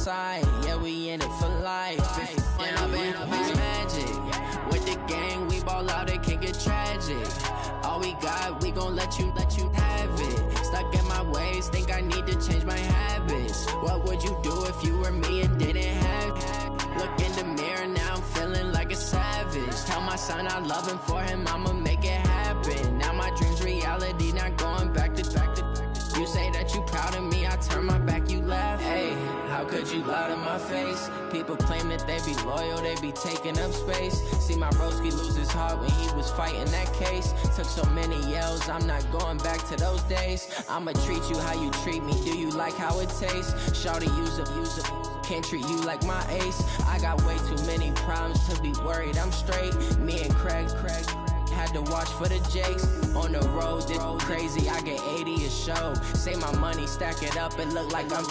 side, yeah, we in it for life. And I've been magic. With the gang, we ball out, it can get tragic. All we got, we gon' let you have it. Stuck in my ways, think I need to change my habits. What would you do if you were me and didn't have it? Look in the mirror, now I'm feeling like a savage. Tell my son I love him, for him I'ma make it happen. Now my dream's reality, not going back to. You say that you proud of me, I turn my back, you laugh. Hey, how could you lie to my face? People claim that they be loyal, they be taking up space. See my broski lose his heart when he was fighting that case. Took so many yells, I'm not going back to those days. I'ma treat you how you treat me, do you like how it tastes? Shawty, use up, can't treat you like my ace. I got way too many problems to be worried, I'm straight. Me and Craig had to watch for the Jakes. On the road, this crazy, I get 80 a show. Say my money, stack it up, it look like I'm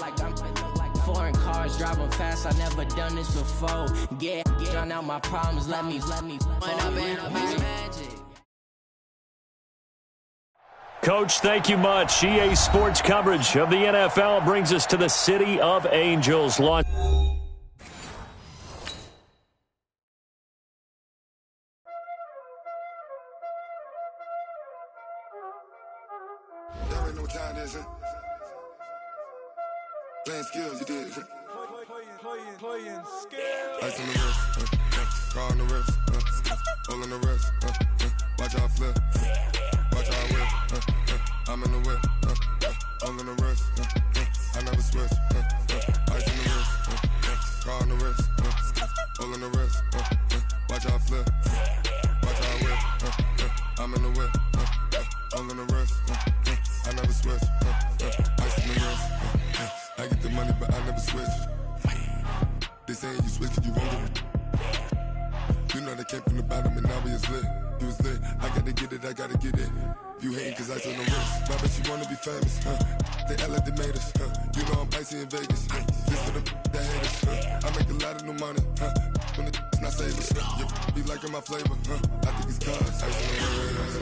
foreign cars, driving fast, I never done this before. Get drown out my problems, let me when I've been magic. Coach, thank you much. EA Sports coverage of the NFL brings us to the City of Angels. Launch. Playing skills, you did. Playing skills. Ice on the wrist, car on the wrist, hole in the wrist, watch how I flip, watch how I whip, I'm in the whip, hole in the wrist, I never switch, ice on the wrist, car on the wrist, hole in the wrist, watch how I flip, watch how I whip, I'm in the whip, hole in the wrist, I never switch, ice on the wrist. I get the money, but I never switch. They saying you switch, you won't get it. You know they came from the bottom and now we is lit. You was lit, I gotta get it, I gotta get it. You hating cause I on the wrist. My bitch, you wanna be famous, They act like they made us, You know I'm icy in Vegas, This for the that hate us, I make a lot of new money, When the not savers, You be liking my flavor, I think it's cause ice on the wrist,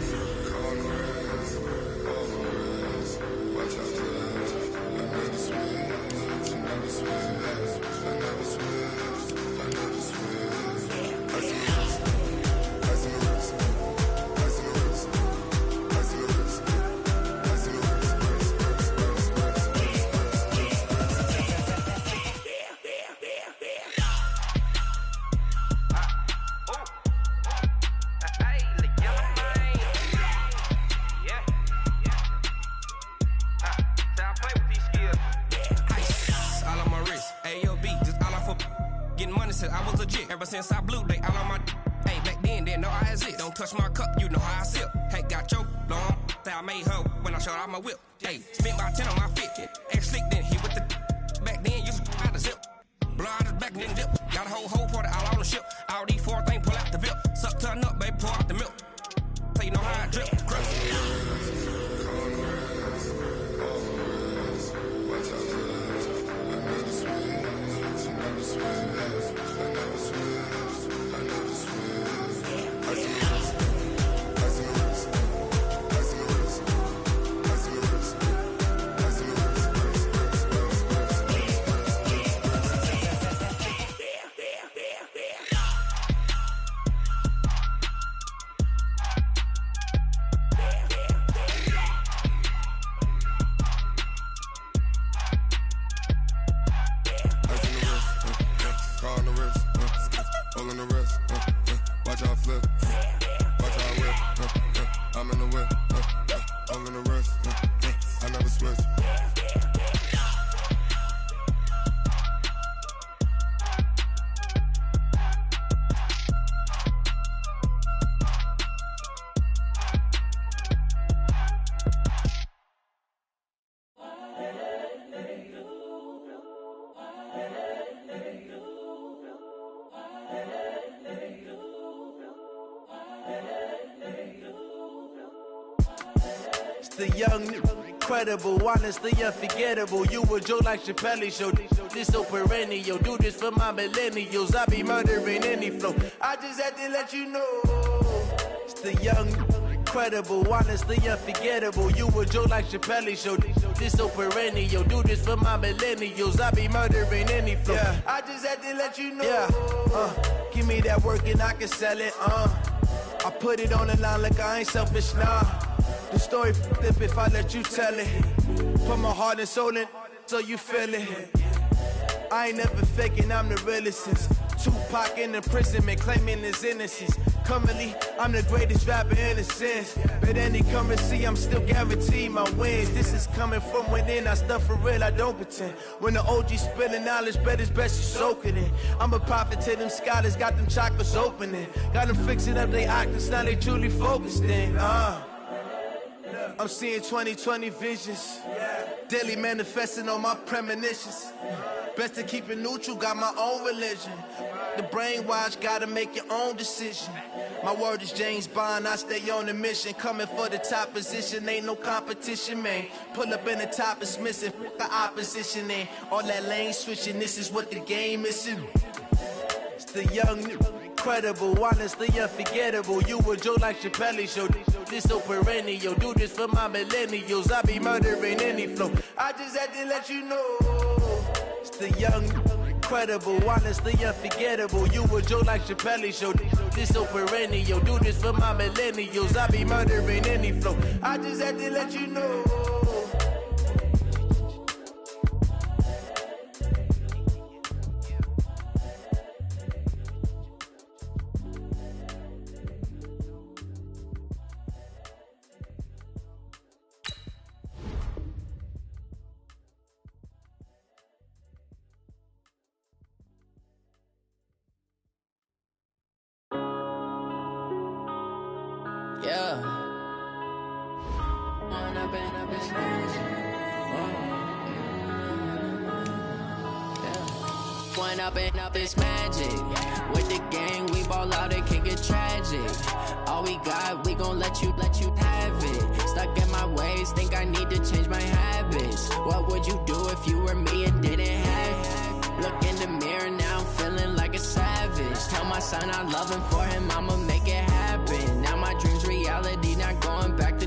on the wrist, on the wrist. Watch out, I never switch. I never switch. I never switch. I never switch. Ice in the wrist. Ice in the wrist. Ice in the wrist. Ice in the wrist. Ice in the wrist. I was legit ever since I blew they all on my hey back then didn't know I exist. Don't touch my cup, you know how I sip. Hey, got your long that I made her when I showed out my whip. Hey, spent about 10 on my fit. X slick then hit with the back then used to out the zip. Blow out his back and then dip. Got a whole party all on the ship. All these four things pull out the VIP. Suck turn up, baby, pour out the milk. So you know how I drip. The young, incredible, honestly unforgettable. You a Joe like Chappelle show. This so perennial. Do this for my millennials. I be murdering any flow. I just had to let you know. It's the young, Incredible, honestly unforgettable. You a joke like Chappelle show. This so perennial. Do this for my millennials. I be murdering any flow. Yeah. I just had to let you know. Yeah. Give me that work and I can sell it. I put it on the line like I ain't selfish, nah. The story flip if I let you tell it. Put my heart and soul in so you feel it. I ain't never faking, I'm the realest since Tupac in imprisonment, claiming his innocence. Currently, I'm the greatest rapper in a sense. But any currency, I'm still guaranteed my wins. This is coming from within, I stuff for real, I don't pretend. When the OG spilling knowledge, bet it's best you soak it in. I'm a prophet to them scholars, got them chakras opening. Got them fixing up they octaves, now they truly focused in. I'm seeing 2020 visions. Daily manifesting on my premonitions. Best to keep it neutral, got my own religion. The brainwash, gotta make your own decision. My word is James Bond, I stay on the mission. Coming for the top position, ain't no competition, man. Pull up in the top, it's missing, the opposition ain't. All that lane switching, this is what the game is. It's the young, incredible, honestly unforgettable. You a joke like Chappelle show. This so perennial. Do this for my millennials. I be murdering any flow. I just had to let you know. It's the young, incredible, honestly unforgettable. You a joke like Chappelle show. This so perennial. Do this for my millennials. I be murdering any flow. I just had to let you know. Yeah. Point up and up is magic. With the gang, we ball out, it can get tragic. All we got, we gon' let you have it. Stuck in my ways, think I need to change my habits. What would you do if you were me and didn't have it? Look in the mirror, now I'm feeling like a savage. Tell my son I love him, for him I'ma make it happen. Now my dream's reality, not going back to.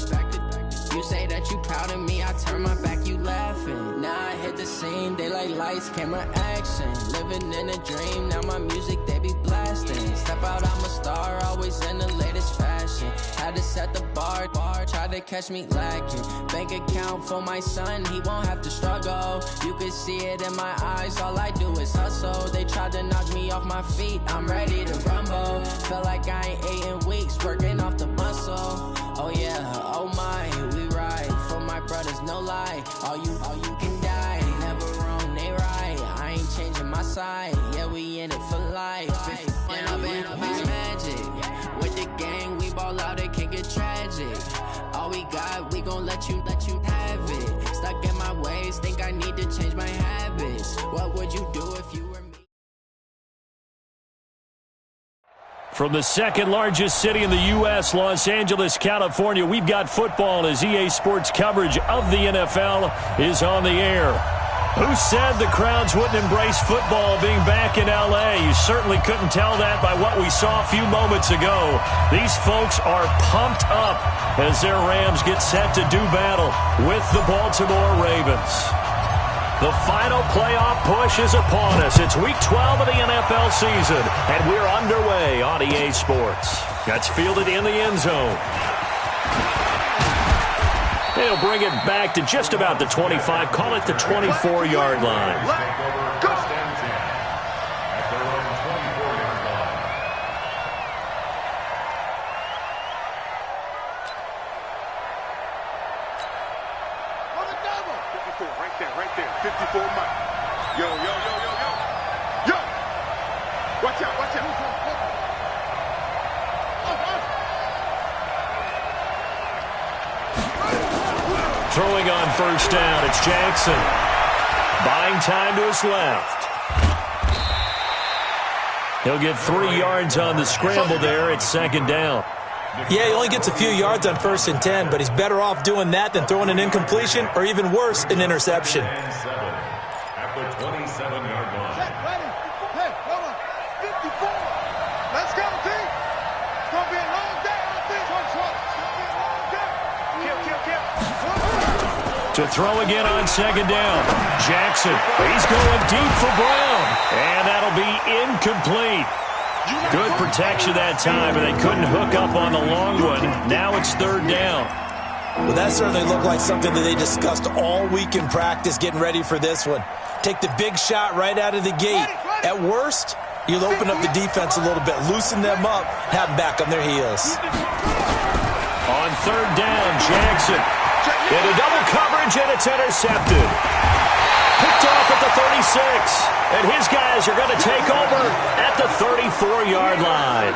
You say that you proud of me, I turn my back, you laughing. Now I hit the scene, they like lights, camera, action. Living in a dream, now my music, they be blasting. Step out, I'm a star, always in the latest fashion. Had to set the bar, try to catch me lacking. Bank account for my son, he won't have to struggle. You can see it in my eyes, all I do is hustle. They tried to knock me off my feet, I'm ready to rumble. Feel like I ain't ate in weeks, working off the muscle. Oh yeah, oh my, we ride for my brothers, no lie. All you can die, never wrong, they right. I ain't changing my side, yeah, we in it for life. And I've been magic. With the gang, we ball out, it can get tragic. All we got, we gon' let you have it. Stuck in my ways, think I need to change my habits. What would you do if you were me? From the second largest city in the U.S., Los Angeles, California, we've got football as EA Sports coverage of the NFL is on the air. Who said the crowds wouldn't embrace football being back in L.A.? You certainly couldn't tell that by what we saw a few moments ago. These folks are pumped up as their Rams get set to do battle with the Baltimore Ravens. The final playoff push is upon us. It's Week 12 of the NFL season, and we're underway on EA Sports. That's fielded in the end zone. They'll bring it back to just about the 25, call it the 24-yard line. Right there, 54 Mike. Yo. Watch out. Throwing on first down, it's Jackson. Buying time to his left. He'll get 3 yards on the scramble there at second down. Yeah, he only gets a few yards on 1st and 10, but he's better off doing that than throwing an incompletion or even worse, an interception. At the 27-yard line. Ready? Hey, come on. 54. Let's go, team. It's going to be a long day on this one. To throw again on second down. Jackson, he's going deep for Brown. And that'll be incomplete. Good protection that time, and they couldn't hook up on the long one. Now it's third down. Well, that certainly looked like something that they discussed all week in practice, getting ready for this one. Take the big shot right out of the gate. At worst, you'll open up the defense a little bit, loosen them up, have them back on their heels. On third down, Jackson. Into double coverage, and it's intercepted. Picked off at the 36. And his guys are going to take over at the 34-yard line.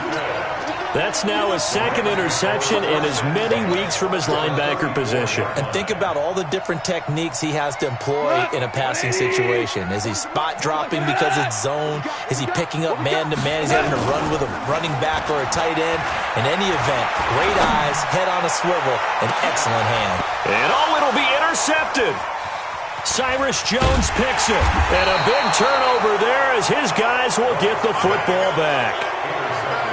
That's now his second interception in as many weeks from his linebacker position. And think about all the different techniques he has to employ in a passing situation. Is he spot dropping because it's zone? Is he picking up man-to-man? He's having to run with a running back or a tight end. In any event, great eyes, head on a swivel, and excellent hand. And it'll be intercepted. Cyrus Jones picks it. And a big turnover there as his guys will get the football back.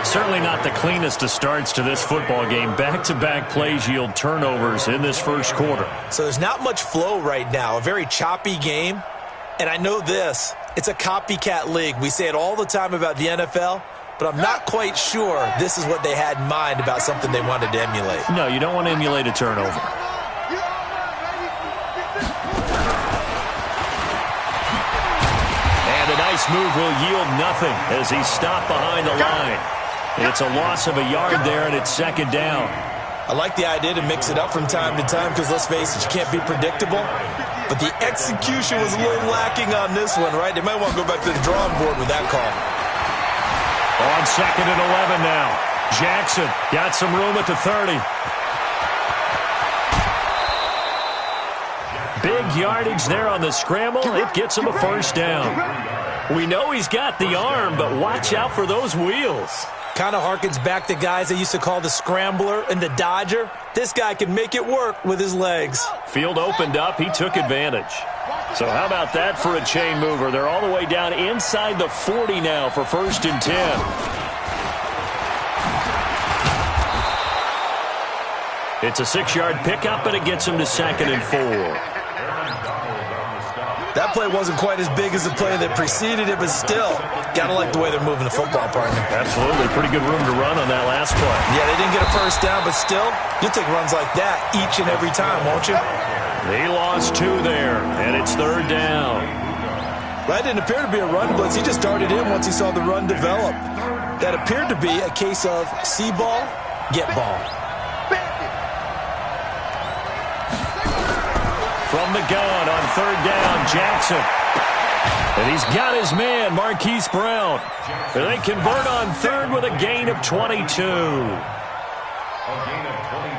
Certainly not the cleanest of starts to this football game. Back-to-back plays yield turnovers in this first quarter. So there's not much flow right now. A very choppy game. And I know this. It's a copycat league. We say it all the time about the NFL, but I'm not quite sure this is what they had in mind about something they wanted to emulate. No, you don't want to emulate a turnover. And a nice move will yield nothing as he's stopped behind the line. It's a loss of a yard there, and it's second down. I like the idea to mix it up from time to time because, let's face it, you can't be predictable. But the execution was a little lacking on this one, right? They might want to go back to the drawing board with that call. On second and 11 now. Jackson got some room at the 30. Big yardage there on the scramble. It gets him a first down. We know he's got the arm, but watch out for those wheels. Kind of harkens back to guys they used to call the scrambler and the dodger. This guy can make it work with his legs. Field opened up. He took advantage. So how about that for a chain mover? They're all the way down inside the 40 now for first and 10. It's a 6-yard pickup, and it gets him to second and 4. That play wasn't quite as big as the play that preceded it, but still, gotta like the way they're moving the football, partner. Absolutely. Pretty good room to run on that last play. Yeah, they didn't get a first down, but still, you'll take runs like that each and every time, won't you? They lost 2 there, and it's third down. That didn't appear to be a run blitz. He just darted in once he saw the run develop. That appeared to be a case of see ball, get ball. From the gun on third down, Jackson. And he's got his man, Marquise Brown. And they convert on third with a gain of 22.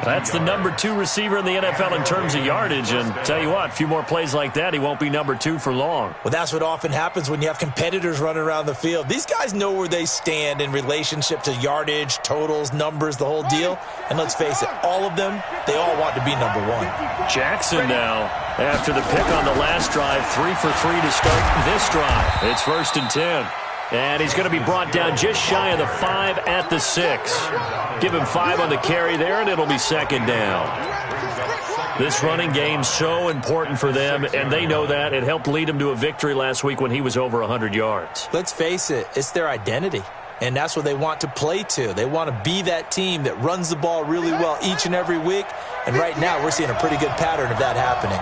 That's the number 2 receiver in the NFL in terms of yardage. And tell you what, a few more plays like that, he won't be number 2 for long. Well, that's what often happens when you have competitors running around the field. These guys know where they stand in relationship to yardage, totals, numbers, the whole deal. And let's face it, all of them, they all want to be number 1. Jackson now, after the pick on the last drive, 3 for 3 to start this drive. It's first and 10. And he's going to be brought down just shy of the 5 at the 6. Give him 5 on the carry there, and it'll be second down. This running game's so important for them, and they know that. It helped lead them to a victory last week when he was over 100 yards. Let's face it, it's their identity, and that's what they want to play to. They want to be that team that runs the ball really well each and every week, and right now we're seeing a pretty good pattern of that happening.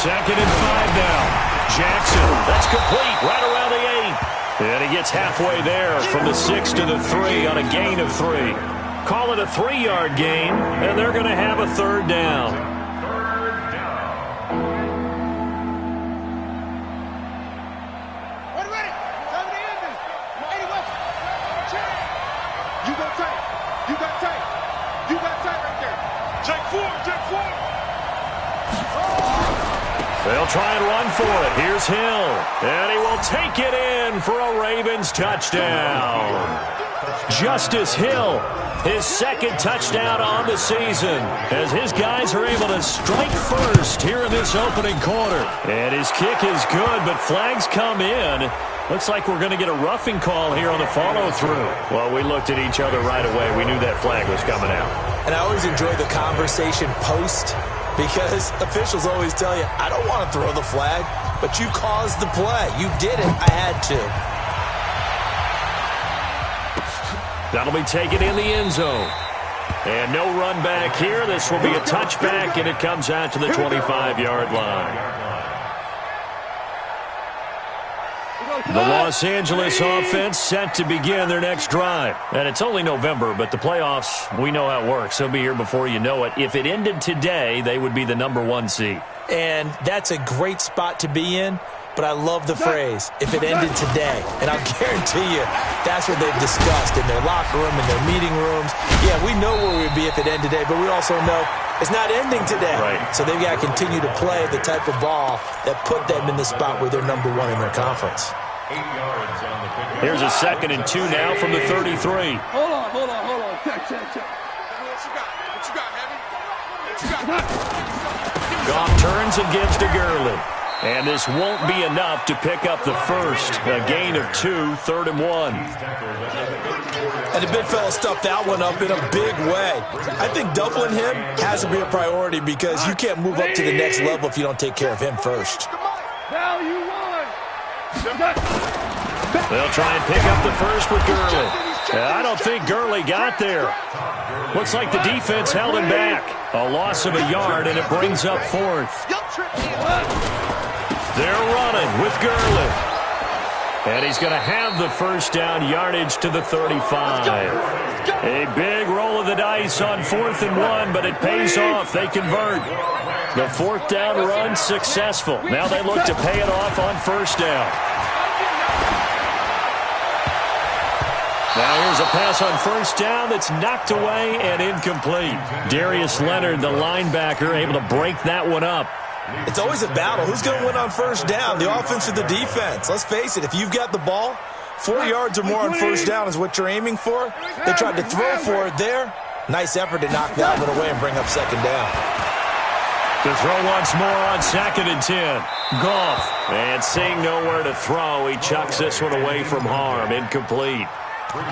Second and 5 now. Jackson, that's complete right around the 8. And he gets halfway there from the 6 to the 3 on a gain of 3. Call it a 3-yard gain, and they're going to have a third down. Ready. Time to end this. 80 West. You got tight. You got tight. You got tight right there. Jake Ford. They'll try and run for it. Here's Hill. And he will take it in for a Ravens touchdown. Justice Hill, his second touchdown on the season, as his guys are able to strike first here in this opening quarter. And his kick is good, but flags come in. Looks like we're going to get a roughing call here on the follow-through. Well, we looked at each other right away. We knew that flag was coming out. And I always enjoy the conversation post because officials always tell you, I don't want to throw the flag, but you caused the play. You did it. I had to. That'll be taken in the end zone. And no run back here. This will be a touchback, and it comes out to the 25-yard line. The Los Angeles offense set to begin their next drive. And it's only November, but the playoffs, we know how it works. They'll be here before you know it. If it ended today, they would be the #1 seed. And that's a great spot to be in, but I love the phrase, if it ended today. And I'll guarantee you, that's what they've discussed in their locker room, in their meeting rooms. Yeah, we know where we'd be if it ended today, but we also know it's not ending today. Right. So they've got to continue to play the type of ball that put them in the spot where they're #1 in their conference. 8 yards on the pickup. Here's a 2nd and 2 now from the 33. Hold on. Check. What you got, Heavy? What you got? Goff turns and gives to Gurley. And this won't be enough to pick up the first. A gain of 2, 3rd and 1. And the big fella stuffed that one up in a big way. I think doubling him has to be a priority because you can't move up to the next level if you don't take care of him first. Now you won. They'll try and pick up the first with Gurley. I don't think Gurley got there. Looks like the defense held him back. A loss of a yard, and it brings up 4th. They're running with Gurley. And he's going to have the first down, yardage to the 35. A big roll of the dice on 4th and 1, but it pays off. They convert. The 4th down run successful. Now they look to pay it off on 1st down. Now here's a pass on 1st down that's knocked away and incomplete. Darius Leonard, the linebacker, able to break that one up. It's always a battle. Who's going to win on 1st down, the offense or the defense? Let's face it, if you've got the ball, 4 yards or more on 1st down is what you're aiming for. They tried to throw for it there. Nice effort to knock that one away and bring up 2nd down. To throw once more on 2nd and 10. Goff. And seeing nowhere to throw, he chucks this one away from harm. Incomplete.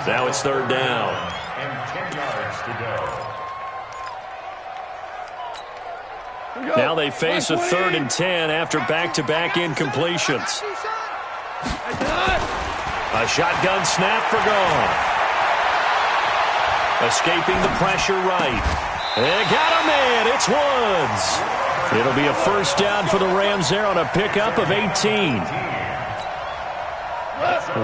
Now it's 3rd down. And 10 yards to go. Now they face a 3rd and 10 after back-to-back incompletions. A shotgun snap for Goff. Escaping the pressure right. They got him in. It's Woods. It'll be a 1st down for the Rams there on a pickup of 18.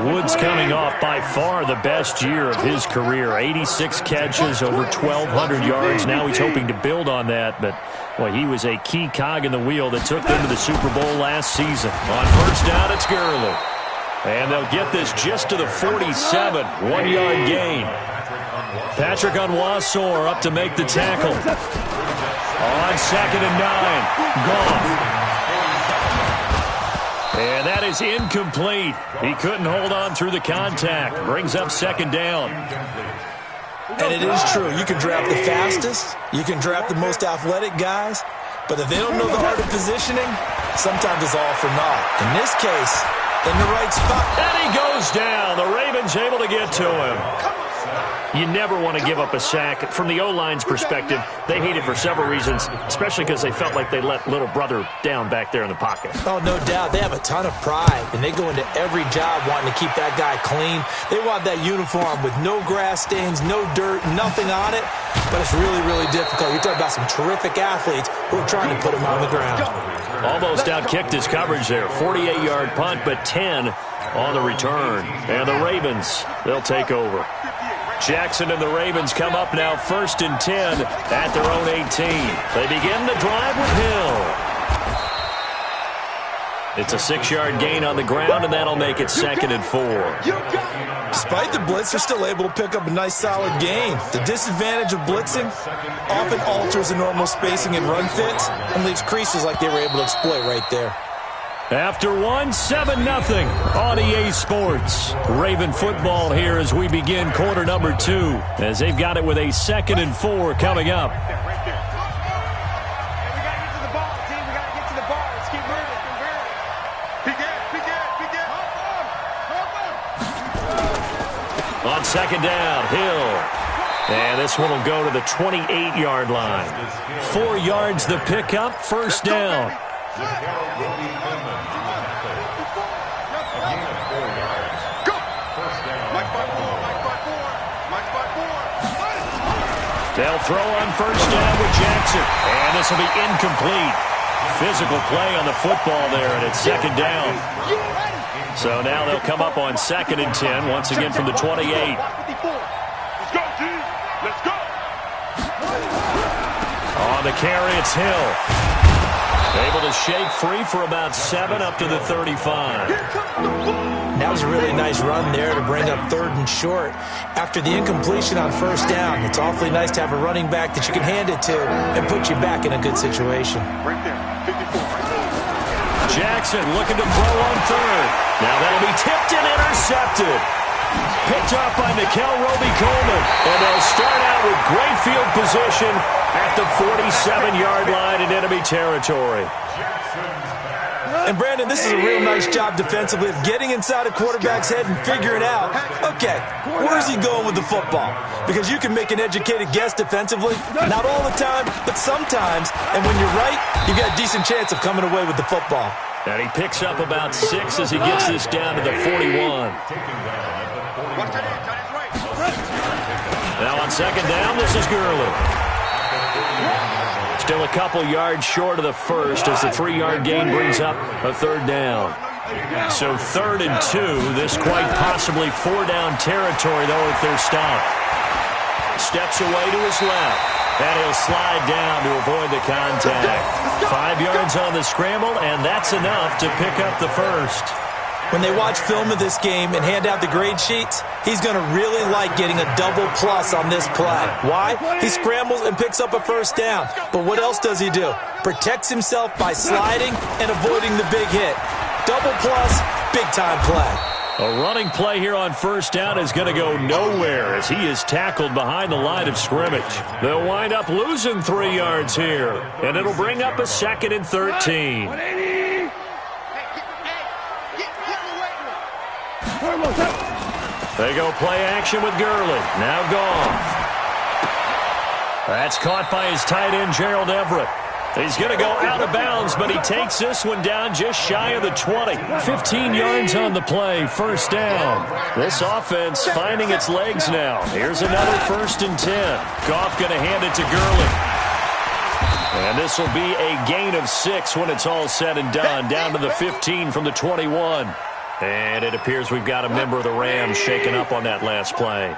Woods coming off by far the best year of his career. 86 catches, over 1,200 yards. Now he's hoping to build on that, but well, he was a key cog in the wheel that took them to the Super Bowl last season. On 1st down, it's Gurley. And they'll get this just to the 47, 1-yard gain. Patrick Onwuasor up to make the tackle. On 2nd and 9, Goff. And that is incomplete. He couldn't hold on through the contact. Brings up 2nd down. And it is true. You can draft the fastest. You can draft the most athletic guys. But if they don't know the art of positioning, sometimes it's all for naught. In this case, in the right spot. And he goes down. The Ravens able to get to him. You never want to give up a sack. From the O-line's perspective, they hate it for several reasons, especially because they felt like they let little brother down back there in the pocket. Oh, no doubt. They have a ton of pride, and they go into every job wanting to keep that guy clean. They want that uniform with no grass stains, no dirt, nothing on it, but it's really, really difficult. You're talking about some terrific athletes who are trying to put him on the ground. Almost out-kicked his coverage there. 48-yard punt, but 10 on the return. And the Ravens, they'll take over. Jackson and the Ravens come up now 1st and 10 at their own 18. They begin the drive with Hill. It's a 6-yard gain on the ground, and that'll make it 2nd and 4. Despite the blitz, they're still able to pick up a nice solid gain. The disadvantage of blitzing often alters the normal spacing and run fits and leaves creases like they were able to exploit right there. After 7-0 on EA Sports. Raven football here as we begin quarter number 2, as they've got it with a 2nd and 4 coming up. We got to get to the ball, team. We got to get to the ball. Let's keep moving. Be good. On second down, Hill. And this one will go to the 28-yard line. 4 yards the pickup, first down. They'll throw on first down with Jackson. And this will be incomplete. Physical play on the football there, and it's second down. So now they'll come up on 2nd and 10, once again from the 28. Let's go, G. Let's go. On the carry, it's Hill. Able to shake free for about 7 up to the 35. That was a really nice run there to bring up 3rd and short. After the incompletion on first down, it's awfully nice to have a running back that you can hand it to and put you back in a good situation. Right there, 54. Jackson looking to throw on 3rd. Now that'll be tipped and intercepted. Picked up by Nickel Roby-Coleman. And they'll start out with great field position at the 47-yard line in enemy territory. And, Brandon, this is a real nice job defensively of getting inside a quarterback's head and figuring out, okay, where is he going with the football? Because you can make an educated guess defensively, not all the time, but sometimes. And when you're right, you got a decent chance of coming away with the football. And he picks up about 6 as he gets this down to the 41. Now on second down, this is Gurley. Still a couple yards short of the first as the 3-yard gain brings up a 3rd down. So 3rd and 2. This quite possibly 4-down territory, though, if they're stopped. Steps away to his left. And he'll slide down to avoid the contact. 5 yards on the scramble, and that's enough to pick up the first. When they watch film of this game and hand out the grade sheets, he's going to really like getting a double plus on this play. Why? He scrambles and picks up a first down. But what else does he do? Protects himself by sliding and avoiding the big hit. Double plus, big-time play. A running play here on first down is going to go nowhere as he is tackled behind the line of scrimmage. They'll wind up losing 3 yards here, and it'll bring up a 2nd and 13. They go play action with Gurley. Now Goff. That's caught by his tight end, Gerald Everett. He's going to go out of bounds, but he takes this one down just shy of the 20. 15 yards on the play, first down. This offense finding its legs now. Here's another 1st and 10. Goff going to hand it to Gurley. And this will be a gain of 6 when it's all said and done, down to the 15 from the 21. And it appears we've got a member of the Rams shaken up on that last play.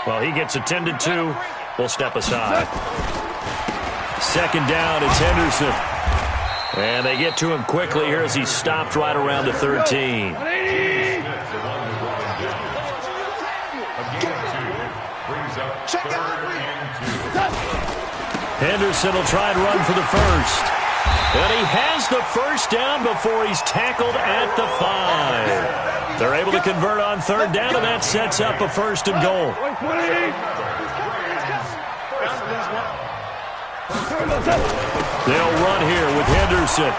Well, he gets attended to. We'll step aside. 2nd down, it's Henderson. And they get to him quickly here as he stopped right around the 13. Henderson will try and run for the first. And he has the first down before he's tackled at the 5. They're able to convert on 3rd down, and that sets up a 1st and goal. They'll run here with Henderson.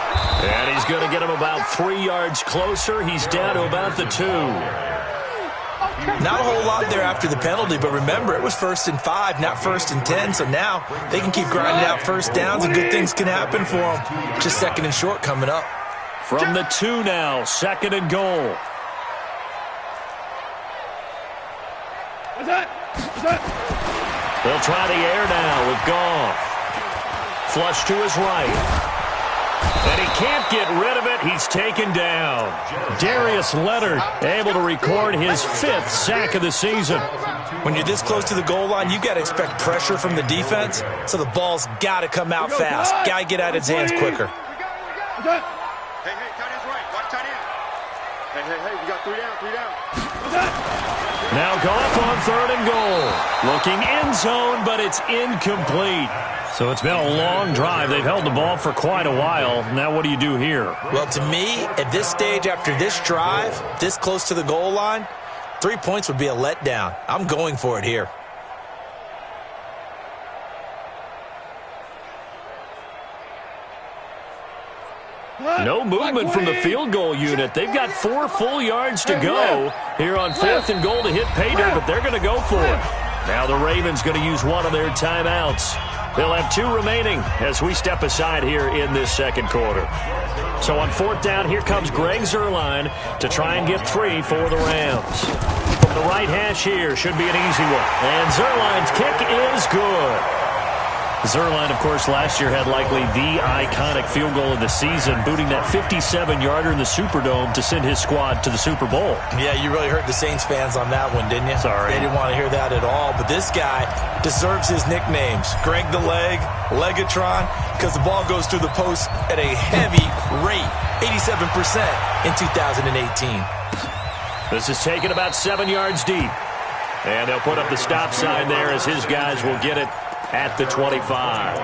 And he's going to get him about 3 yards closer. He's down to about the 2. Not a whole lot there after the penalty, but remember, it was 1st and 5, not 1st and 10, so now they can keep grinding out first downs and good things can happen for them. Just 2nd and short coming up. From the 2 now, 2nd and goal. They'll try the air now with Goff. Flush to his right. And he can't get rid of it. He's taken down. Darius Leonard able to record his 5th sack of the season. When you're this close to the goal line, you got to expect pressure from the defense, so the ball's got to come out fast. Got to get out of his hands quicker. Hey, tight end's right. Watch tight end. Hey, we got 3 down. Now Goff on 3rd and goal. Looking end zone, but it's incomplete. So it's been a long drive. They've held the ball for quite a while. Now what do you do here? Well, to me, at this stage after this drive, this close to the goal line, 3 points would be a letdown. I'm going for it here. No movement from the field goal unit. They've got 4 full yards to go here on 4th and goal to hit pay dirt, but they're going to go for it. Now the Ravens going to use one of their timeouts. They'll have 2 remaining as we step aside here in this second quarter. So on 4th down, here comes Greg Zuerlein to try and get 3 for the Rams. From the right hash here should be an easy one. And Zuerlein's kick is good. Zuerlein, of course, last year had likely the iconic field goal of the season, booting that 57-yarder in the Superdome to send his squad to the Super Bowl. Yeah, you really hurt the Saints fans on that one, didn't you? Sorry. They didn't want to hear that at all. But this guy deserves his nicknames. Greg the Leg, Legatron, because the ball goes through the post at a heavy rate, 87% in 2018. This is taken about 7 yards deep. And they'll put up the stop sign there as his guys will get it at the 25.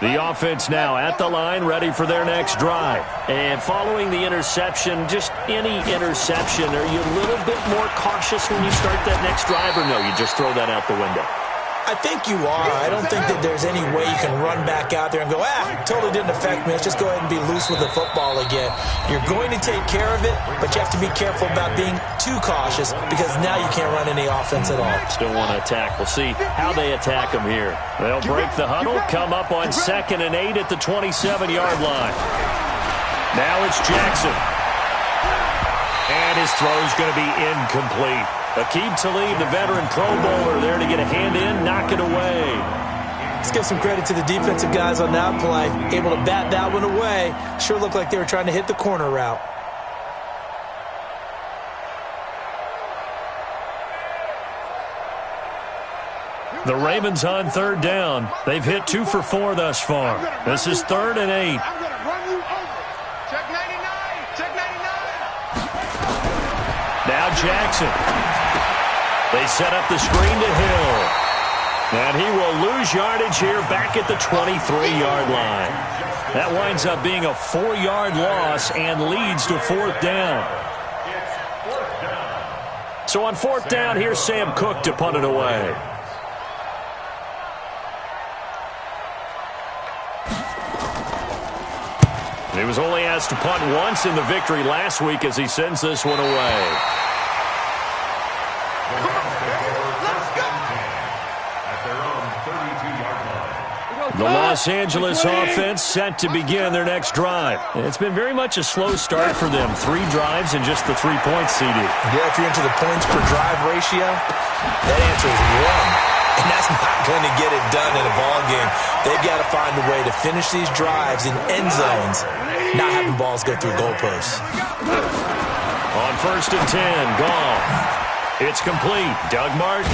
The offense now at the line, ready for their next drive. And following the interception, just any interception, are you a little bit more cautious when you start that next drive, or no, you just throw that out the window? I think you are. I don't think that there's any way you can run back out there and go, totally didn't affect me. Let's just go ahead and be loose with the football again. You're going to take care of it, but you have to be careful about being too cautious because now you can't run any offense at all. Still want to attack. We'll see how they attack them here. They'll break the huddle, come up on 2nd and 8 at the 27-yard line. Now it's Jackson. And his throw's going to be incomplete. Aqib Talib, the veteran Pro Bowler, there to get a hand in, knock it away. Let's give some credit to the defensive guys on that play. Able to bat that one away. Sure looked like they were trying to hit the corner route. The Ravens on 3rd down. They've hit 2 for 4 thus far. This is 3rd and 8. I'm going to run you over. Check 99. Check 99. Now Jackson. They set up the screen to Hill. And he will lose yardage here back at the 23-yard line. That winds up being a 4-yard loss and leads to 4th down. So on 4th down, here's Sam Cook to punt it away. He was only asked to punt once in the victory last week as he sends this one away. The Los Angeles offense set to begin their next drive. It's been very much a slow start for them. 3 drives and just the 3 points, CD. Yeah, if you're into the points per drive ratio, that answer is 1. And that's not going to get it done in a ball game. They've got to find a way to finish these drives in end zones, not having balls go through goalposts. On 1st and 10, Goff. It's complete. Doug Martin.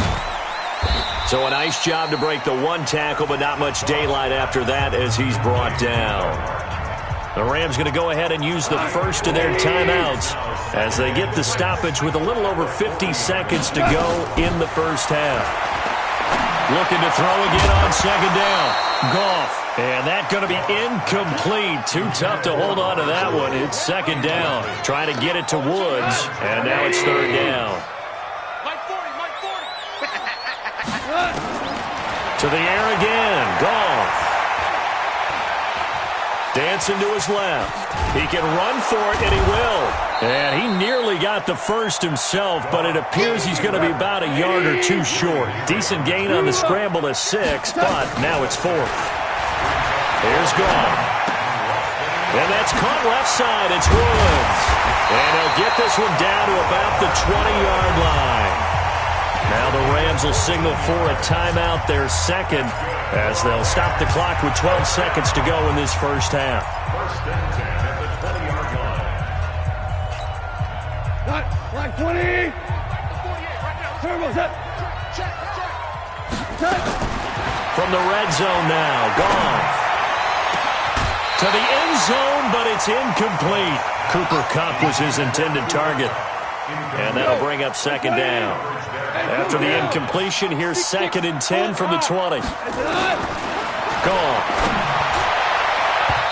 So a nice job to break the 1 tackle, but not much daylight after that as he's brought down. The Rams going to go ahead and use the first of their timeouts as they get the stoppage with a little over 50 seconds to go in the first half. Looking to throw again on 2nd down. Goff. And that's going to be incomplete. Too tough to hold on to that one. It's 2nd down. Trying to get it to Woods. And now it's 3rd down. To the air again. Goff. Dancing to his left. He can run for it, and he will. And he nearly got the first himself, but it appears he's going to be about a yard or 2 short. Decent gain on the scramble to 6, but now it's 4th. Here's Goff. And that's caught left side. It's Woods. And he'll get this one down to about the 20-yard line. Now the Rams will signal for a timeout, their 2nd, as they'll stop the clock with 12 seconds to go in this first half. 1st and 10 at the 20-yard line. Line 20. Turbo's up. From the red zone now, Goff. To the end zone, but it's incomplete. Cooper Kupp was his intended target. And that'll bring up 2nd down. After the incompletion, here's 2nd and 10 from the 20. Goff.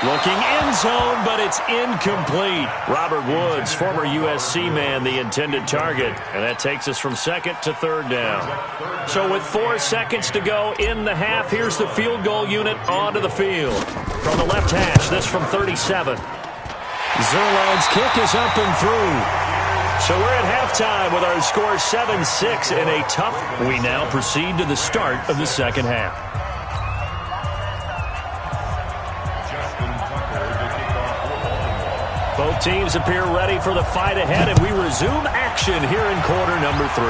Looking end zone, but it's incomplete. Robert Woods, former USC man, the intended target. And that takes us from second to third down. So with 4 seconds to go in the half, here's the field goal unit onto the field. From the left hash, this from 37. Zerline's kick is up and through. So we're at halftime with our score 7-6 in a tough. We now proceed to the start of the second half. Both teams appear ready for the fight ahead, and we resume action here in quarter number 3.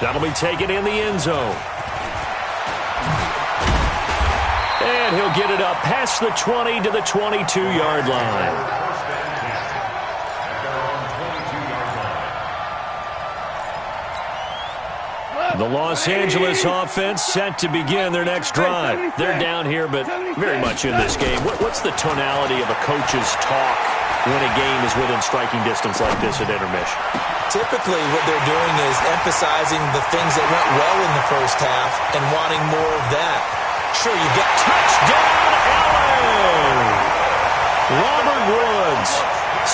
That'll be taken in the end zone. And he'll get it up past the 20 to the 22-yard line. The Los Angeles offense set to begin their next drive. They're down here, but very much in this game. What's the tonality of a coach's talk when a game is within striking distance like this at intermission? Typically, what they're doing is emphasizing the things that went well in the first half and wanting more of that. Sure, you get touchdown, LA! Robert Woods,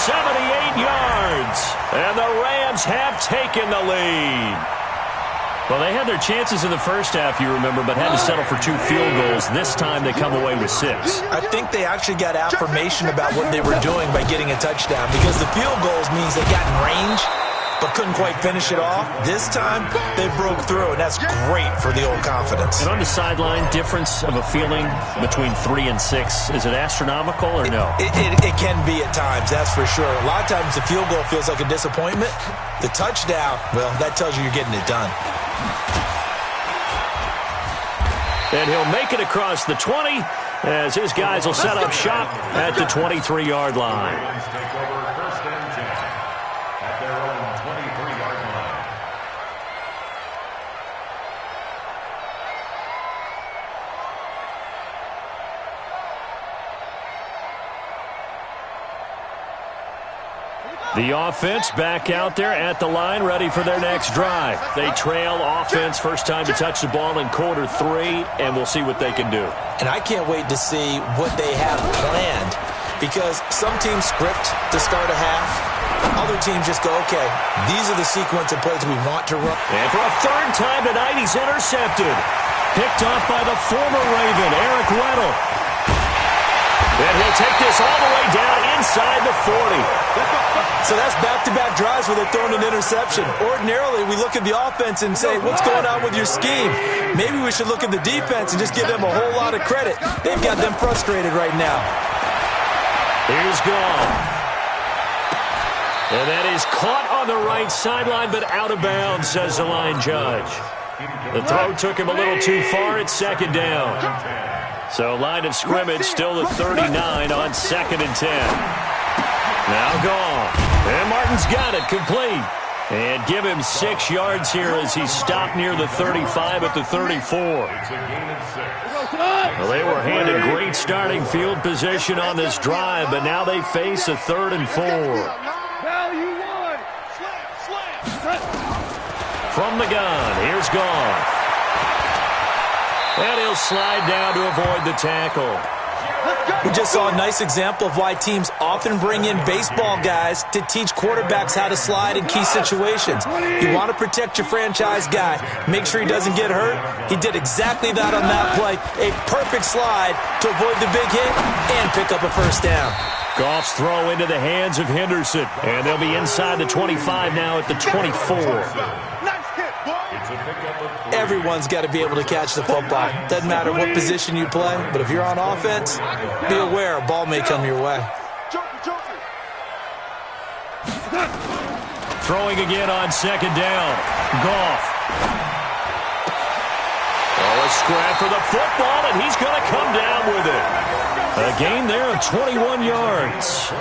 78 yards, and the Rams have taken the lead. Well, they had their chances in the first half, you remember, but had to settle for 2 field goals. This time they come away with 6. I think they actually got affirmation about what they were doing by getting a touchdown, because the field goals means they got in range but couldn't quite finish it off. This time they broke through, and that's great for the old confidence. And on the sideline, difference of a feeling between 3 and 6, is it astronomical or no? It can be at times, that's for sure. A lot of times the field goal feels like a disappointment. The touchdown, well, that tells you you're getting it done. And he'll make it across the 20 as his guys will set up shop at the 23-yard line. Take over first and 10 at their own 23-yard line. The offense back out there at the line, ready for their next drive. They trail offense, first time to touch the ball in quarter 3, and we'll see what they can do. And I can't wait to see what they have planned, because some teams script to start a half. Other teams just go, okay, these are the sequence of plays we want to run. And for a third time tonight, he's intercepted. Picked off by the former Raven, Eric Weddle. And he'll take this all the way down inside the 40. So that's back-to-back drives where they're throwing an interception. Ordinarily, we look at the offense and say, what's going on with your scheme? Maybe we should look at the defense and just give them a whole lot of credit. They've got them frustrated right now. Here's Goff. And that is caught on the right sideline, but out of bounds, says the line judge. The throw took him a little too far. It's second down. So line of scrimmage still at 39 on 2nd and 10. Now Goff. And Martin's got it complete. And give him 6 yards here as he stopped near the 35 at the 34. Well, they were handed great starting field position on this drive, but now they face a 3rd and 4. From the gun, here's Goff. And he'll slide down to avoid the tackle. We just saw a nice example of why teams often bring in baseball guys to teach quarterbacks how to slide in key situations. You want to protect your franchise guy. Make sure he doesn't get hurt. He did exactly that on that play. A perfect slide to avoid the big hit and pick up a first down. Goff's throw into the hands of Henderson. And they'll be inside the 25 now at the 24. Everyone's got to be able to catch the football. Doesn't matter what position you play, but if you're on offense, be aware a ball may come your way. Throwing again on 2nd down. Goff. Oh, a scrap for the football, and he's going to come down with it. A gain there of 21 yards.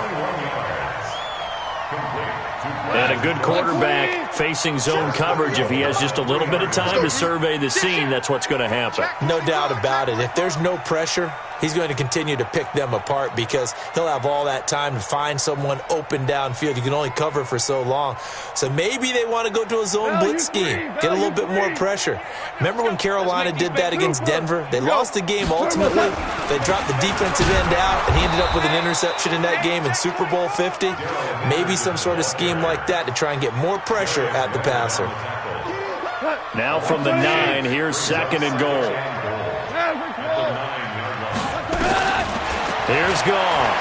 And a good quarterback facing zone coverage. If he has just a little bit of time to survey the scene, that's what's going to happen. No doubt about it. If there's no pressure, he's going to continue to pick them apart because he'll have all that time to find someone open downfield. You can only cover for so long. So maybe they want to go to a zone blitz scheme, get a little bit more pressure. Remember when Carolina did that against Denver? They lost the game ultimately. They dropped the defensive end out, and he ended up with an interception in that game in Super Bowl 50. Maybe some sort of scheme like that to try and get more pressure at the passer. Now from the 9, here's 2nd and goal. Here's Goff.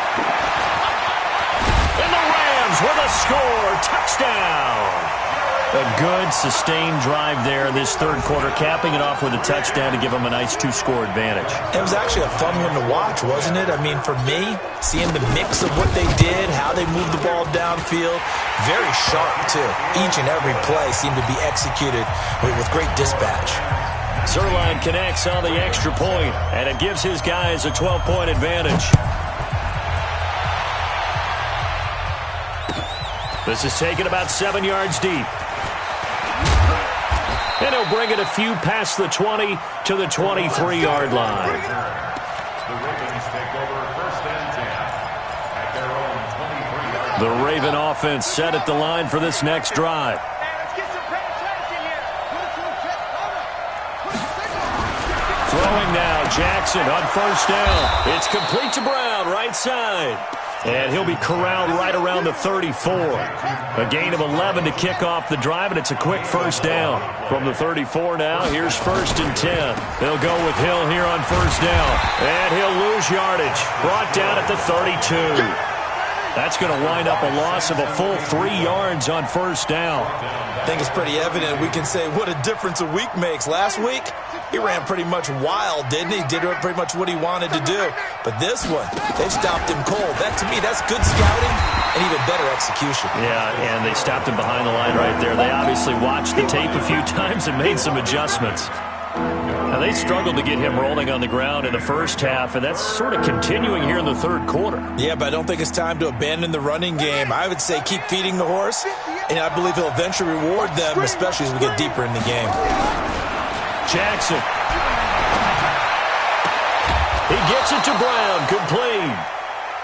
And the Rams with a score. Touchdown. A good, sustained drive there in this third quarter, capping it off with a touchdown to give them a nice 2-score advantage. It was actually a fun one to watch, wasn't it? I mean, for me, seeing the mix of what they did, how they moved the ball downfield, very sharp, too. Each and every play seemed to be executed with great dispatch. Zerline connects on the extra point, and it gives his guys a 12-point advantage. This is taken about 7 yards deep. And he'll bring it a few past the 20 to the 23-yard line. The Ravens take over 1st and 10 at their own 23-yard line. The Raven offense set at the line for this next drive. Throwing now, Jackson on 1st down. It's complete to Brown, right side. And he'll be corralled right around the 34. A gain of 11 to kick off the drive, and it's a quick 1st down. From the 34 now, here's 1st and 10. They'll go with Hill here on 1st down. And he'll lose yardage. Brought down at the 32. That's going to wind up a loss of a full 3 yards on 1st down. I think it's pretty evident. We can say what a difference a week makes. Last week, he ran pretty much wild, didn't he? Did pretty much what he wanted to do. But this one, they've stopped him cold. That, to me, that's good scouting and even better execution. Yeah, and they stopped him behind the line right there. They obviously watched the tape a few times and made some adjustments. Now, they struggled to get him rolling on the ground in the first half, and that's sort of continuing here in the third quarter. Yeah, but I don't think it's time to abandon the running game. I would say keep feeding the horse, and I believe he'll eventually reward them, especially as we get deeper in the game. Jackson. He gets it to Brown. Complete.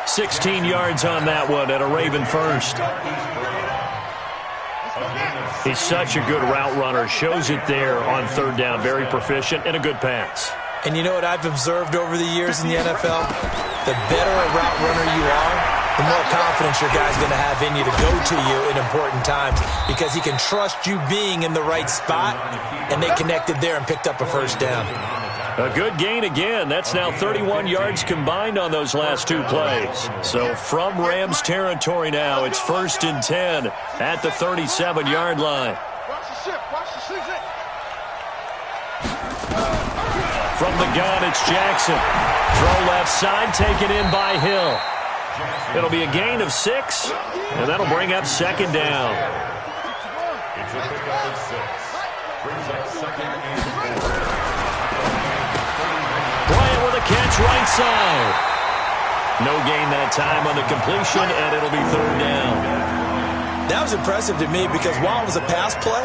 16 yards on that one and a Raven first. He's such a good route runner. Shows it there on 3rd down. Very proficient and a good pass. And you know what I've observed over the years in the NFL? The better a route runner you are, the more confidence your guy's going to have in you to go to you in important times because he can trust you being in the right spot, and they connected there and picked up a 1st down. A good gain again. That's now 31 yards combined on those last 2 plays. So from Rams territory now, it's 1st and 10 at the 37-yard line. From the gun, it's Jackson. Throw left side, taken in by Hill. It'll be a gain of 6, and that'll bring up 2nd down. It's a pickup of 6. Brings up 2nd and 4. Bryant with a catch right side. No gain that time on the completion, and it'll be 3rd down. That was impressive to me because while it was a pass play,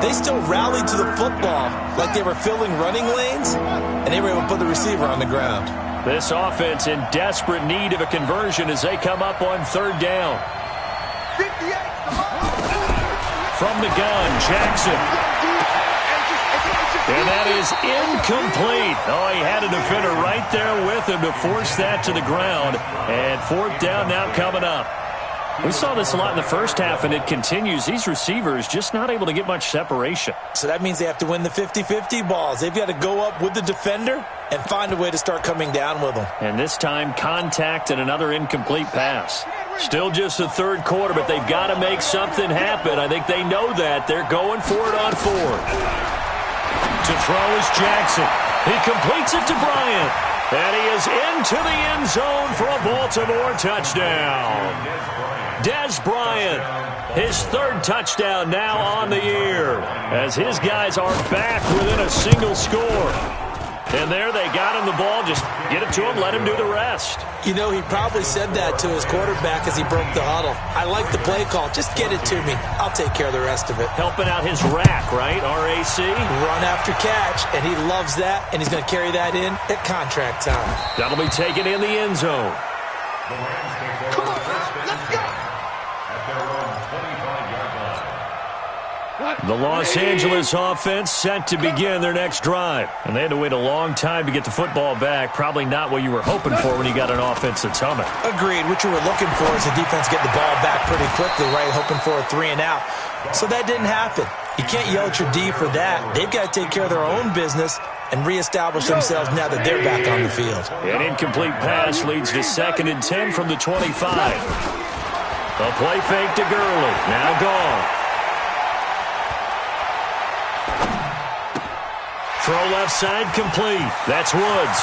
they still rallied to the football like they were filling running lanes, and they were able to put the receiver on the ground. This offense in desperate need of a conversion as they come up on 3rd down. From the gun, Jackson. And that is incomplete. Oh, he had a defender right there with him to force that to the ground. And 4th down now coming up. We saw this a lot in the first half, and it continues. These receivers just not able to get much separation. So that means they have to win the 50-50 balls. They've got to go up with the defender and find a way to start coming down with them. And this time, contact and another incomplete pass. Still just the 3rd quarter, but they've got to make something happen. I think they know that. They're going for it on 4th. To throw is Jackson. He completes it to Bryant. And he is into the end zone for a Baltimore touchdown. Dez Bryant, his 3rd touchdown now on the year, as his guys are back within a single score. And there they got him the ball. Just get it to him, let him do the rest. You know, he probably said that to his quarterback as he broke the huddle. I like the play call. Just get it to me. I'll take care of the rest of it. Helping out his rack, right? RAC. Run after catch, and he loves that, and he's going to carry that in at contract time. That'll be taken in the end zone. Come on, let's go. At their own 25-yard line. The Los Angeles offense set to begin their next drive. And they had to wait a long time to get the football back. Probably not what you were hoping for when you got an offense that's humming. Agreed. What you were looking for is the defense getting the ball back pretty quickly, right? Hoping for a 3-and-out. So that didn't happen. You can't yell at your D for that. They've got to take care of their own business and reestablish themselves now that they're back on the field. An incomplete pass leads to 2nd and 10 from the 25. A play fake to Gurley. Now gone. Throw left side complete. That's Woods.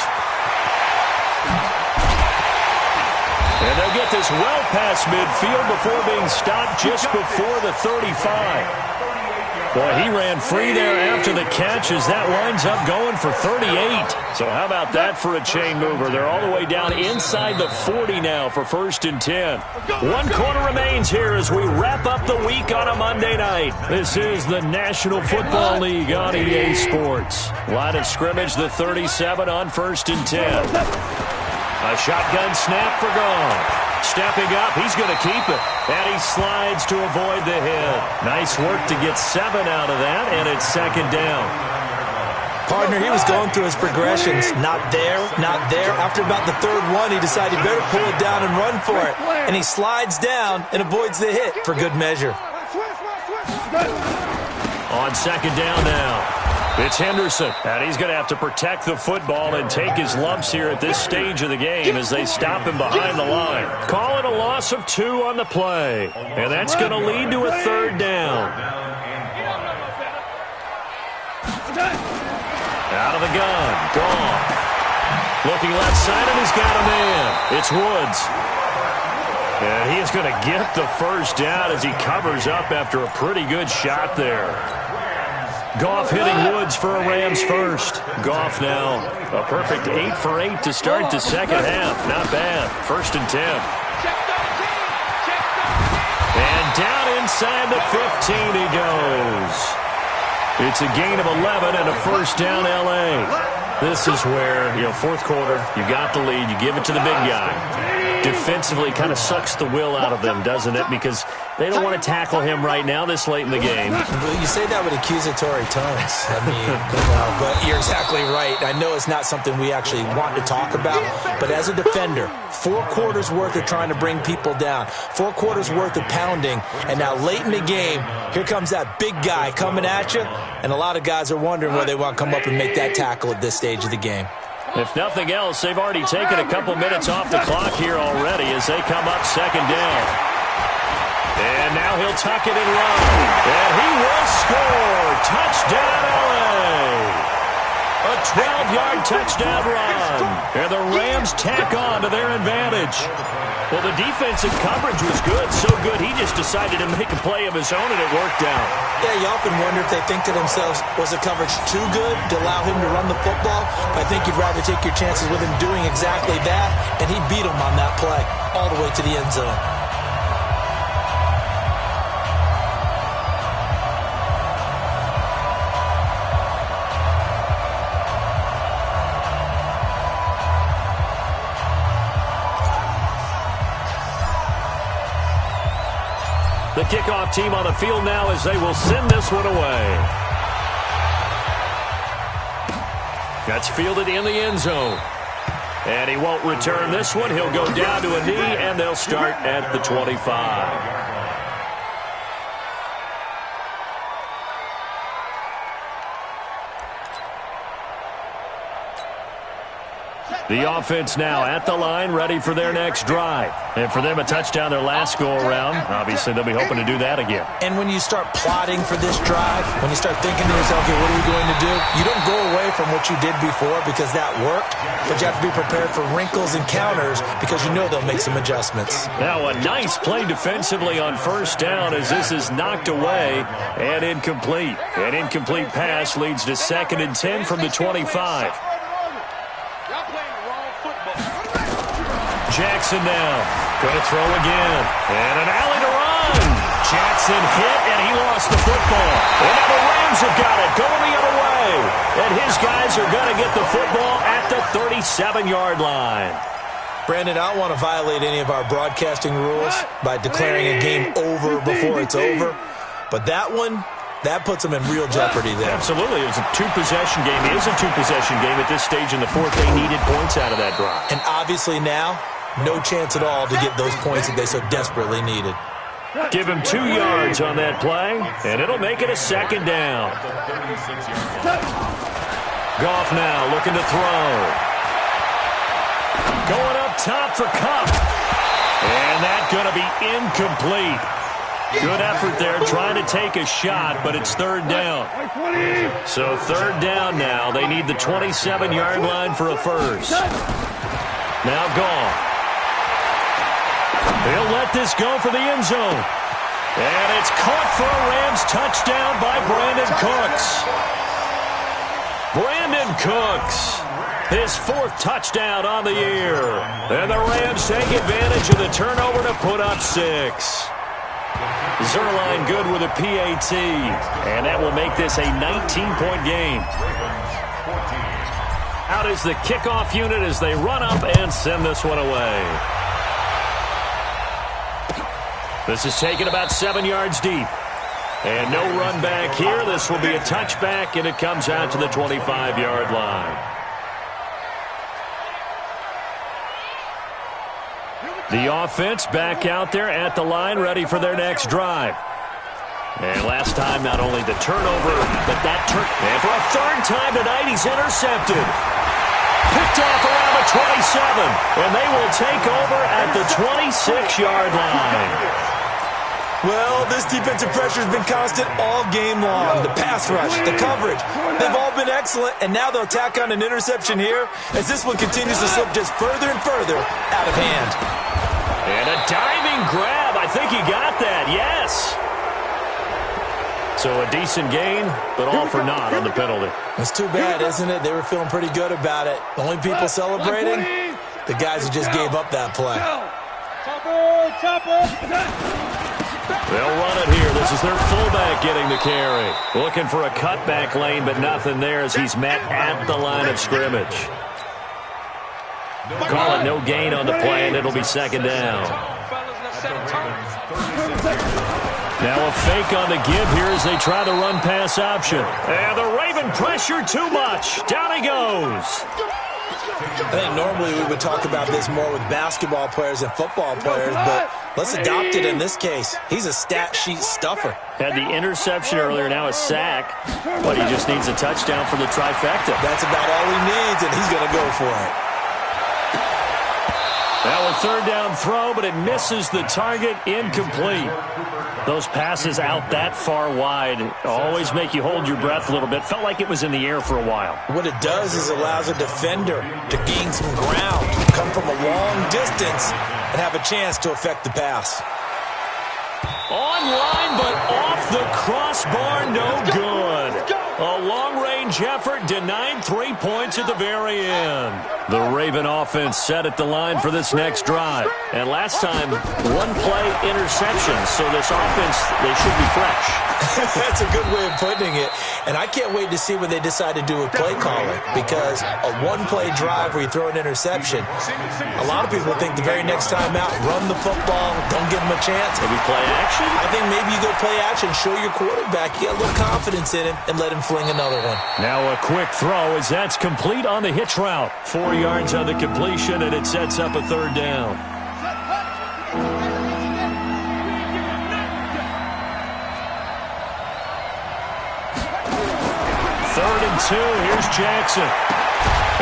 And they'll get this well past midfield before being stopped just before the 35. Boy, he ran free there after the catch as that winds up going for 38. So how about that for a chain mover? They're all the way down inside the 40 now for 1st and 10. 1 quarter remains here as we wrap up the week on a Monday night. This is the National Football League on EA Sports. Line of scrimmage, the 37 on 1st and 10. A shotgun snap for gone. Stepping up, he's going to keep it. And he slides to avoid the hit. Nice work to get 7 out of that, and it's 2nd down. Partner, he was going through his progressions. Not there, not there. After about the 3rd one, he decided he better pull it down and run for it. And he slides down and avoids the hit for good measure. On 2nd down now. It's Henderson, and he's going to have to protect the football and take his lumps here at this stage of the game as they stop him behind the line. Call it a loss of 2 on the play, and that's going to lead to a 3rd down. Out of the gun, gone. Looking left side, and he's got a man. It's Woods. And he is going to get the 1st down as he covers up after a pretty good shot there. Goff hitting Woods for a Rams 1st. Goff now a perfect 8 for 8 to start the 2nd half. Not bad. 1st and 10. And down inside the 15 he goes. It's a gain of 11 and a 1st down L.A. This is where, 4th quarter, you got the lead, you give it to the big guy. Defensively kind of sucks the will out of them, doesn't it? Because they don't want to tackle him right now this late in the game. Well, you say that with accusatory tones. I mean, but you're exactly right. I know it's not something we actually want to talk about, but as a defender, 4 quarters worth of trying to bring people down, 4 quarters worth of pounding, and now late in the game, here comes that big guy coming at you, and a lot of guys are wondering whether they want to come up and make that tackle at this stage of the game. If nothing else, they've already taken a couple minutes off the clock here already as they come up 2nd down. And now he'll tuck it and run. And he will score. Touchdown, LA. A 12-yard touchdown run. And the Rams tack on to their advantage. Well, the defensive coverage was good, so good he just decided to make a play of his own, and it worked out. Yeah, you often wonder if they think to themselves, was the coverage too good to allow him to run the football? I think you'd rather take your chances with him doing exactly that, and he beat him on that play all the way to the end zone. The kickoff team on the field now as they will send this one away. That's fielded in the end zone. And he won't return this one. He'll go down to a knee, and they'll start at the 25. The offense now at the line, ready for their next drive. And for them, a touchdown their last go-around. Obviously, they'll be hoping to do that again. And when you start plotting for this drive, when you start thinking to yourself, okay, what are we going to do? You don't go away from what you did before because that worked, but you have to be prepared for wrinkles and counters because you know they'll make some adjustments. Now, a nice play defensively on 1st down as this is knocked away and incomplete. An incomplete pass leads to 2nd and 10 from the 25. Jackson now. Going to throw again. And an alley to run. Jackson hit, and he lost the football. And now the Rams have got it, going the other way. And his guys are going to get the football at the 37-yard line. Brandon, I don't want to violate any of our broadcasting rules by declaring a game over before it's over. But that one, that puts them in real jeopardy there. Absolutely. It was a two-possession game. It is a two-possession game at this stage in the fourth. They needed points out of that drive. And obviously now, no chance at all to get those points that they so desperately needed. Give him 2 yards on that play, and it'll make it a second down. Goff now looking to throw. Going up top for Kupp. And that's going to be incomplete. Good effort there trying to take a shot, but it's third down. So third down now. They need the 27-yard line for a first. Now Goff. He'll let this go for the end zone. And it's caught for a Rams touchdown by Brandon Cooks. Brandon Cooks, his fourth touchdown on the year. And the Rams take advantage of the turnover to put up 6. Zerline good with a PAT, and that will make this a 19-point game. Out is the kickoff unit as they run up and send this one away. This is taken about 7 yards deep. And no run back here. This will be a touchback, and it comes out to the 25-yard line. The offense back out there at the line, ready for their next drive. And last time, not only the turnover, but that and for a third time tonight, he's intercepted. Picked off around the 27, and they will take over at the 26-yard line. Well, this defensive pressure has been constant all game long. The pass rush, the coverage, they've all been excellent, and now they'll tack on an interception here as this one continues to slip just further and further out of hand. And a diving grab. I think he got that, yes. So a decent gain, but all for naught on the penalty. It's too bad, isn't it? They were feeling pretty good about it. The only people celebrating, the guys who just gave up that play. They'll run it here. This is their fullback getting the carry. Looking for a cutback lane, but nothing there as he's met at the line of scrimmage. Call it no gain on the play, and it'll be second down. Now a fake on the give here as they try the run-pass option. And the Raven pressure too much. Down he goes. I think normally we would talk about this more with basketball players and football players, but let's adopt it in this case. He's a stat sheet stuffer. Had the interception earlier, now a sack, but he just needs a touchdown for the trifecta. That's about all he needs, and he's going to go for it. Now a third down throw, but it misses the target, incomplete. Those passes out that far wide always make you hold your breath a little bit. Felt like it was in the air for a while. What it does is allows a defender to gain some ground, come from a long distance, and have a chance to affect the pass. Online, but off the crossbar, no good. A long-range effort denied 3 points at the very end. The Raven offense set at the line for this next drive. And last time, one-play interception, so this offense, they should be fresh. That's a good way of putting it. And I can't wait to see what they decide to do with play calling, because a one-play drive where you throw an interception, a lot of people think the very next time out, run the football, don't give them a chance. Maybe play action? I think maybe you go play action, show your quarterback, you get a little confidence in him, and let him fling another one. Now a quick throw as that's complete on the hitch route. 4 yards on the completion, and it sets up a third down. Third and 2, here's Jackson.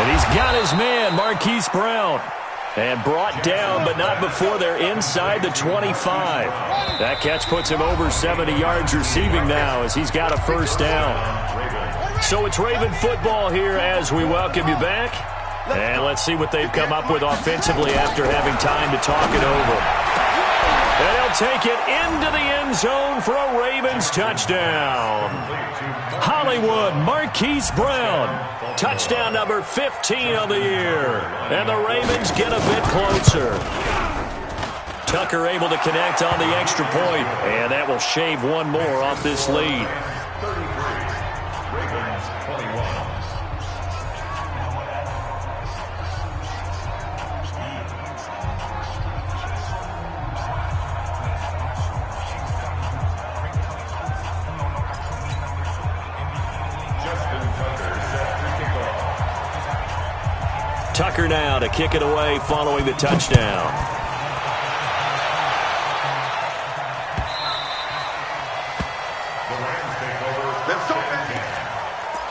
And he's got his man, Marquise Brown. And brought down, but not before they're inside the 25. That catch puts him over 70 yards receiving now as he's got a first down. So it's Raven football here as we welcome you back. And let's see what they've come up with offensively after having time to talk it over. And he'll take it into the end zone for a Ravens touchdown. Hollywood Marquise Brown. Touchdown number 15 of the year. And the Ravens get a bit closer. Tucker able to connect on the extra point. And that will shave one more off this lead. 33. Ravens 21. Tucker now to kick it away following the touchdown. The Rams take over first and 10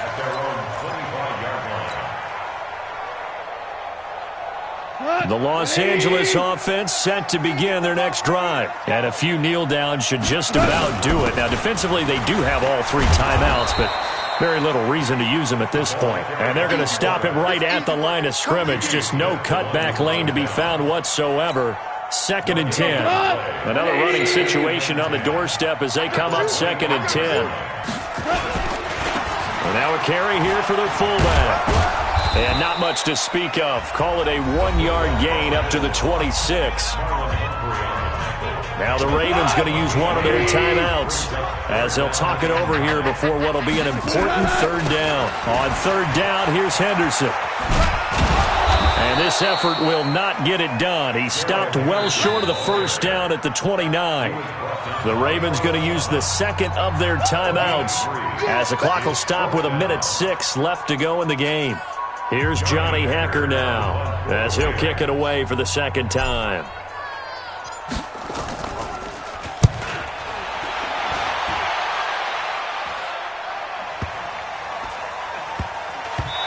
at their own 25-yard line. The Los Angeles offense set to begin their next drive. And a few kneel downs should just about do it. Now, defensively, they do have all three timeouts, but very little reason to use them at this point. And they're going to stop him right at the line of scrimmage. Just no cutback lane to be found whatsoever. 2nd and 10. Another running situation on the doorstep as they come up 2nd and 10. And now a carry here for their fullback. And not much to speak of. Call it a 1-yard gain up to the 26. Now the Ravens going to use one of their timeouts as they'll talk it over here before what will be an important 3rd down. On 3rd down, here's Henderson. And this effort will not get it done. He stopped well short of the 1st down at the 29. The Ravens going to use the 2nd of their timeouts as the clock will stop with 1:06 left to go in the game. Here's Johnny Hacker now as he'll kick it away for the 2nd time.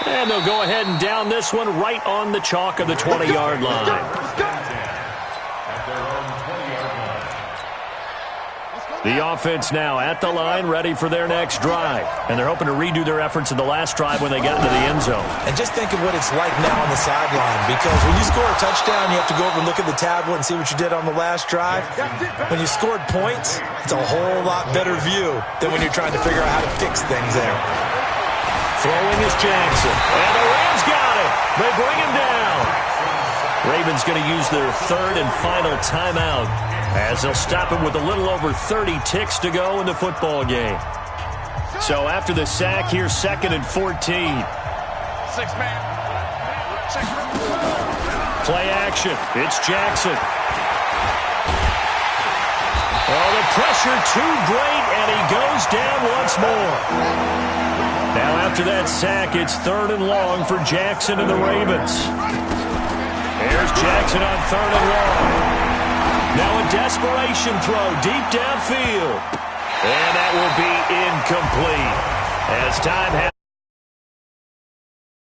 And they'll go ahead and down this one right on the chalk of the 20-yard line. The offense now at the line, ready for their next drive. And they're hoping to redo their efforts in the last drive when they got into the end zone. And just think of what it's like now on the sideline, because when you score a touchdown, you have to go over and look at the tablet and see what you did on the last drive. When you scored points, it's a whole lot better view than when you're trying to figure out how to fix things there. Throwing is Jackson. And the Rams got it. They bring him down. Ravens going to use their 3rd and final timeout as they'll stop him with a little over 30 ticks to go in the football game. So after the sack, here's 2nd and 14. 6-man. Play action. It's Jackson. Oh, the pressure too great, and he goes down once more. Now after that sack, it's 3rd and long for Jackson and the Ravens. Here's Jackson on 3rd and long. Now a desperation throw deep downfield. And that will be incomplete as time has